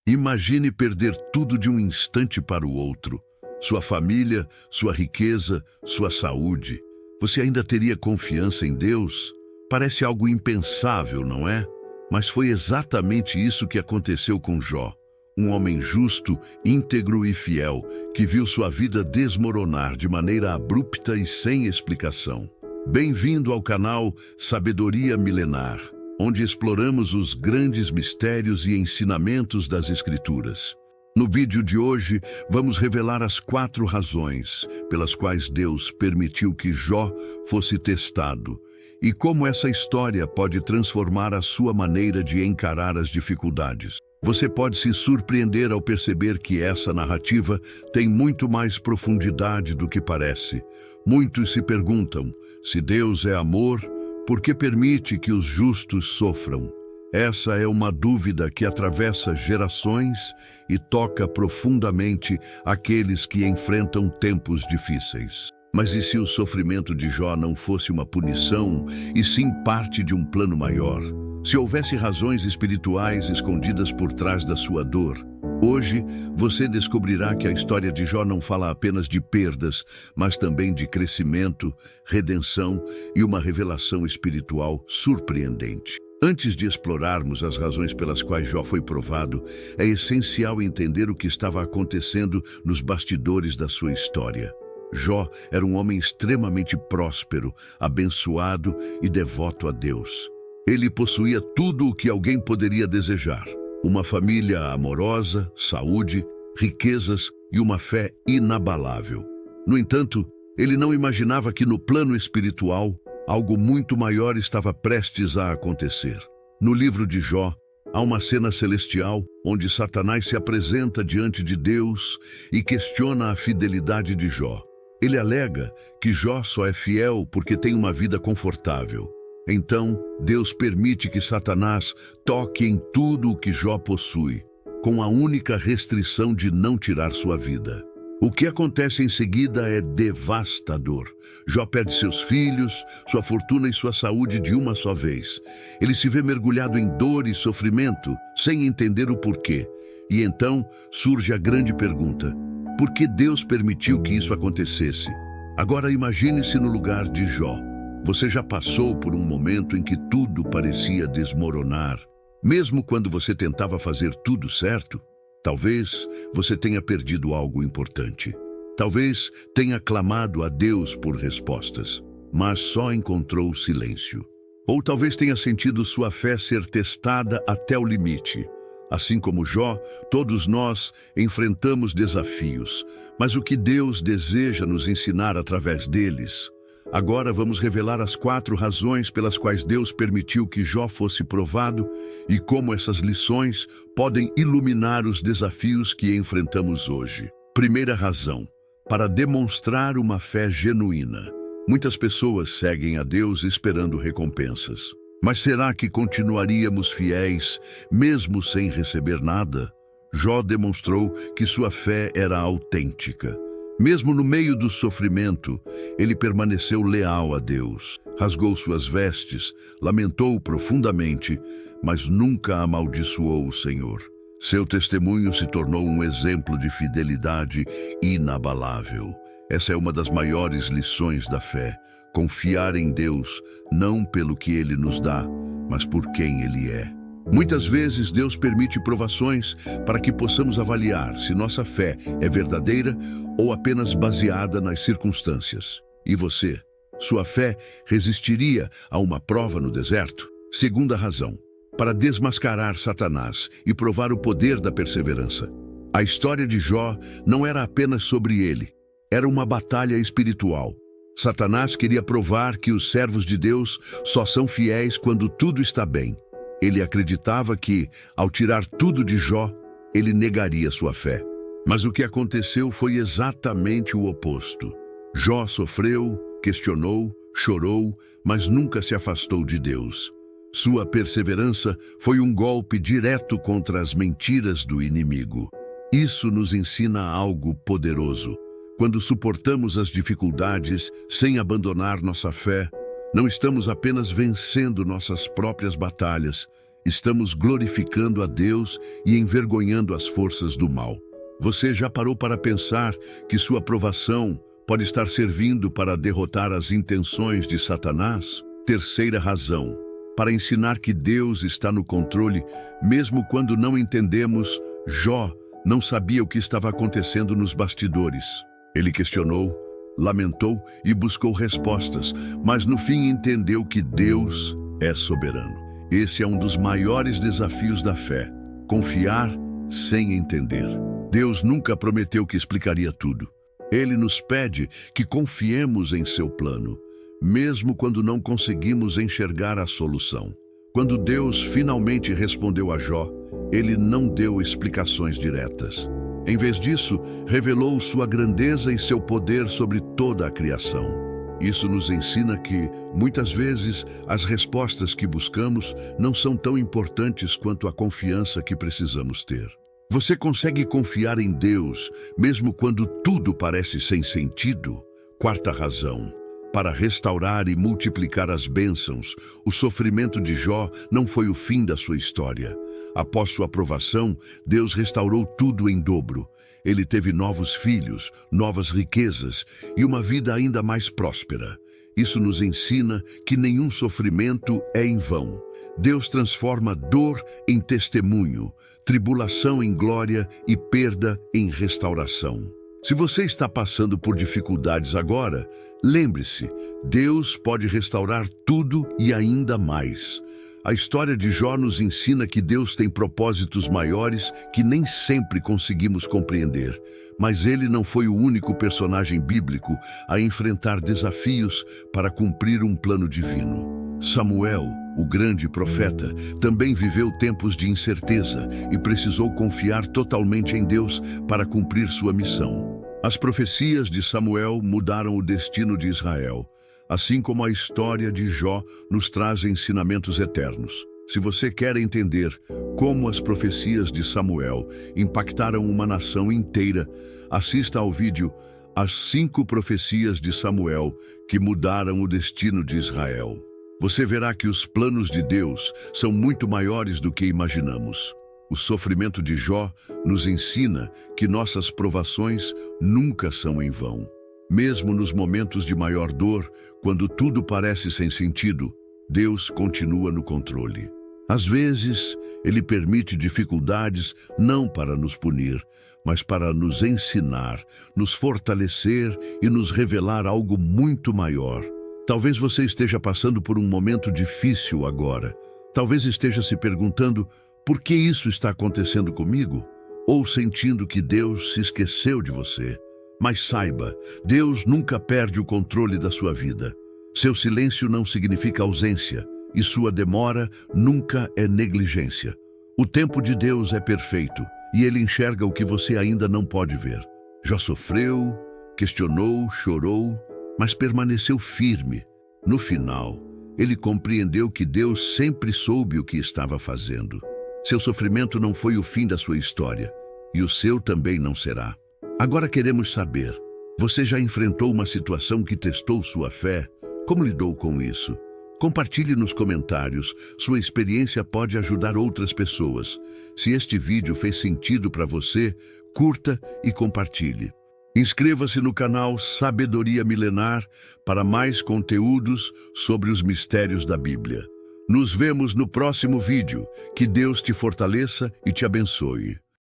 Imagine perder tudo de um instante para o outro. Sua família, sua riqueza, sua saúde. Você ainda teria confiança em Deus? Parece algo impensável, não é? Mas foi exatamente isso que aconteceu com Jó. Um homem justo, íntegro e fiel, que viu sua vida desmoronar de maneira abrupta e sem explicação. Bem-vindo ao canal Sabedoria Milenar, onde exploramos os grandes mistérios e ensinamentos das Escrituras. No vídeo de hoje, vamos revelar as 4 razões pelas quais Deus permitiu que Jó fosse testado e como essa história pode transformar a sua maneira de encarar as dificuldades. Você pode se surpreender ao perceber que essa narrativa tem muito mais profundidade do que parece. Muitos se perguntam, se Deus é amor, por que permite que os justos sofram? Essa é uma dúvida que atravessa gerações e toca profundamente aqueles que enfrentam tempos difíceis. Mas e se o sofrimento de Jó não fosse uma punição, e sim parte de um plano maior? Se houvesse razões espirituais escondidas por trás da sua dor? Hoje, você descobrirá que a história de Jó não fala apenas de perdas, mas também de crescimento, redenção e uma revelação espiritual surpreendente. Antes de explorarmos as razões pelas quais Jó foi provado, é essencial entender o que estava acontecendo nos bastidores da sua história. Jó era um homem extremamente próspero, abençoado e devoto a Deus. Ele possuía tudo o que alguém poderia desejar: uma família amorosa, saúde, riquezas e uma fé inabalável. No entanto, ele não imaginava que no plano espiritual, algo muito maior estava prestes a acontecer. No livro de Jó, há uma cena celestial onde Satanás se apresenta diante de Deus e questiona a fidelidade de Jó. Ele alega que Jó só é fiel porque tem uma vida confortável. Então, Deus permite que Satanás toque em tudo o que Jó possui, com a única restrição de não tirar sua vida. O que acontece em seguida é devastador. Jó perde seus filhos, sua fortuna e sua saúde de uma só vez. Ele se vê mergulhado em dor e sofrimento, sem entender o porquê. E então surge a grande pergunta: por que Deus permitiu que isso acontecesse? Agora imagine-se no lugar de Jó. Você já passou por um momento em que tudo parecia desmoronar, mesmo quando você tentava fazer tudo certo? Talvez você tenha perdido algo importante. Talvez tenha clamado a Deus por respostas, mas só encontrou silêncio. Ou talvez tenha sentido sua fé ser testada até o limite. Assim como Jó, todos nós enfrentamos desafios, mas o que Deus deseja nos ensinar através deles? Agora vamos revelar as 4 razões pelas quais Deus permitiu que Jó fosse provado e como essas lições podem iluminar os desafios que enfrentamos hoje. Primeira razão: para demonstrar uma fé genuína. Muitas pessoas seguem a Deus esperando recompensas. Mas será que continuaríamos fiéis mesmo sem receber nada? Jó demonstrou que sua fé era autêntica. Mesmo no meio do sofrimento, ele permaneceu leal a Deus. Rasgou suas vestes, lamentou profundamente, mas nunca amaldiçoou o Senhor. Seu testemunho se tornou um exemplo de fidelidade inabalável. Essa é uma das maiores lições da fé: confiar em Deus, não pelo que Ele nos dá, mas por quem Ele é. Muitas vezes Deus permite provações para que possamos avaliar se nossa fé é verdadeira ou apenas baseada nas circunstâncias. E você? Sua fé resistiria a uma prova no deserto? Segunda razão: para desmascarar Satanás e provar o poder da perseverança. A história de Jó não era apenas sobre ele, era uma batalha espiritual. Satanás queria provar que os servos de Deus só são fiéis quando tudo está bem. Ele acreditava que, ao tirar tudo de Jó, ele negaria sua fé. Mas o que aconteceu foi exatamente o oposto. Jó sofreu, questionou, chorou, mas nunca se afastou de Deus. Sua perseverança foi um golpe direto contra as mentiras do inimigo. Isso nos ensina algo poderoso. Quando suportamos as dificuldades sem abandonar nossa fé, não estamos apenas vencendo nossas próprias batalhas, estamos glorificando a Deus e envergonhando as forças do mal. Você já parou para pensar que sua aprovação pode estar servindo para derrotar as intenções de Satanás? Terceira razão, para ensinar que Deus está no controle, mesmo quando não entendemos. Jó não sabia o que estava acontecendo nos bastidores. Ele questionou, lamentou e buscou respostas, mas no fim entendeu que Deus é soberano. Esse é um dos maiores desafios da fé: confiar sem entender. Deus nunca prometeu que explicaria tudo. Ele nos pede que confiemos em seu plano, mesmo quando não conseguimos enxergar a solução. Quando Deus finalmente respondeu a Jó, ele não deu explicações diretas. Em vez disso, revelou sua grandeza e seu poder sobre toda a criação. Isso nos ensina que, muitas vezes, as respostas que buscamos não são tão importantes quanto a confiança que precisamos ter. Você consegue confiar em Deus, mesmo quando tudo parece sem sentido? Quarta razão, para restaurar e multiplicar as bênçãos, o sofrimento de Jó não foi o fim da sua história. Após sua aprovação, Deus restaurou tudo em dobro. Ele teve novos filhos, novas riquezas e uma vida ainda mais próspera. Isso nos ensina que nenhum sofrimento é em vão. Deus transforma dor em testemunho, tribulação em glória e perda em restauração. Se você está passando por dificuldades agora, lembre-se, Deus pode restaurar tudo e ainda mais. A história de Jó nos ensina que Deus tem propósitos maiores que nem sempre conseguimos compreender, mas ele não foi o único personagem bíblico a enfrentar desafios para cumprir um plano divino. Samuel, o grande profeta, também viveu tempos de incerteza e precisou confiar totalmente em Deus para cumprir sua missão. As profecias de Samuel mudaram o destino de Israel, assim como a história de Jó nos traz ensinamentos eternos. Se você quer entender como as profecias de Samuel impactaram uma nação inteira, assista ao vídeo As 5 Profecias de Samuel que Mudaram o Destino de Israel. Você verá que os planos de Deus são muito maiores do que imaginamos. O sofrimento de Jó nos ensina que nossas provações nunca são em vão. Mesmo nos momentos de maior dor, quando tudo parece sem sentido, Deus continua no controle. Às vezes, Ele permite dificuldades não para nos punir, mas para nos ensinar, nos fortalecer e nos revelar algo muito maior. Talvez você esteja passando por um momento difícil agora. Talvez esteja se perguntando, por que isso está acontecendo comigo? Ou sentindo que Deus se esqueceu de você. Mas saiba, Deus nunca perde o controle da sua vida. Seu silêncio não significa ausência, e sua demora nunca é negligência. O tempo de Deus é perfeito, e Ele enxerga o que você ainda não pode ver. Jó sofreu, questionou, chorou, mas permaneceu firme. No final, ele compreendeu que Deus sempre soube o que estava fazendo. Seu sofrimento não foi o fim da sua história, e o seu também não será. Agora queremos saber, você já enfrentou uma situação que testou sua fé? Como lidou com isso? Compartilhe nos comentários, sua experiência pode ajudar outras pessoas. Se este vídeo fez sentido para você, curta e compartilhe. Inscreva-se no canal Sabedoria Milenar para mais conteúdos sobre os mistérios da Bíblia. Nos vemos no próximo vídeo. Que Deus te fortaleça e te abençoe.